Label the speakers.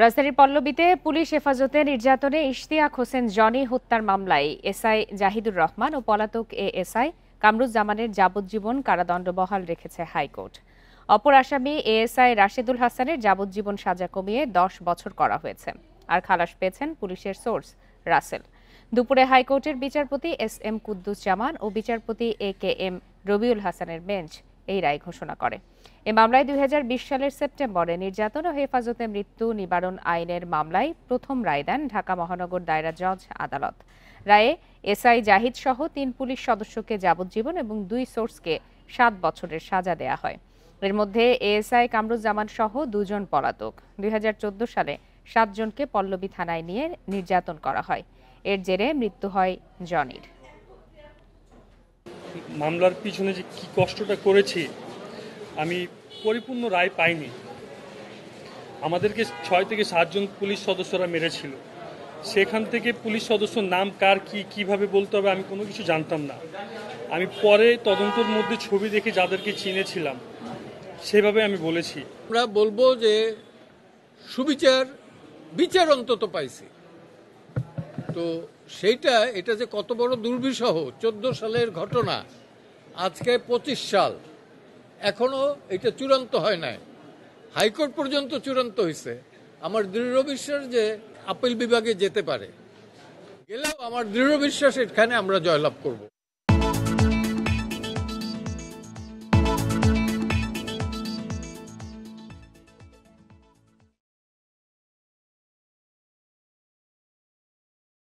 Speaker 1: রাজধানীর পল্লবীতে পুলিশ হেফাজতে নির্যাতনে ইশতিয়াক হোসেন জনি হত্যার মামলায় এসআই জাহিদুর রহমান ও পলাতক এএসআই কামরুজ্জামানের যাবজ্জীবন কারাদণ্ড বহাল রেখেছে হাইকোর্ট। অপর আসামি এএসআই রাশেদুল হাসানের যাবজ্জীবন সাজা কমিয়ে 10 বছর করা হয়েছে। আর খালাস পেয়েছেন পুলিশের সোর্স রাসেল। দুপুরে হাইকোর্টের বিচারপতি এস.এম. কুদ্দুস-জামান ও বিচারপতি এ.কে.এম. রবিউল হাসানের বেঞ্চ এই রায় ঘোষণা করে। এ মামলায় 2020 সালের সেপ্টেম্বরে নির্যাতন ও হেফাজতে মৃত্যু নিবারণ আইনের মামলায় প্রথম রায় দেন ঢাকা মহানগর দায়রা জজ আদালত। রায়ে এসআই জাহিদ সহ 3 পুলিশ সদস্যকে যাবজ্জীবন এবং 2 সোর্সকে 7 বছরের সাজা দেয়া হয়। এর মধ্যে এএসআই কামরুজ্জামান সহ 2 জন পলাতক। 2014 সালে 7 জনকে পল্লবী থানায় নিয়ে নির্যাতন করা হয়। এর জেরে মৃত্যু হয় জনির।
Speaker 2: মামলার পিছনে যে কি কষ্টটা করেছি আমি পরিপূর্ণ রায় পাইনি। আমাদেরকে 6 থেকে 7 জন পুলিশ সদস্যরা মেরেছিল। সেখান থেকে পুলিশ সদস্যর নাম কার কিভাবে বলতে হবে আমি কোনো কিছু জানতাম না। আমি পরে তদন্তের মধ্যে ছবি দেখে যাদেরকে চিনেছিলাম সেভাবে আমি বলেছি।
Speaker 3: আমরা বলবো যে বিচার অন্তত পাইছি। তো এটা যে কত বড় দুর্বিষহ, 14 সালের ঘটনা, আজকে 25 সাল, এখনো এটা চূড়ান্ত হয় নাই। হাইকোর্ট পর্যন্ত চূড়ান্ত হয়েছে। আমার দৃঢ় বিশ্বাস যে আপিল বিভাগে যেতে পারে, গেলেও আমার দৃঢ় বিশ্বাস এখানে আমরা জয়লাভ করব।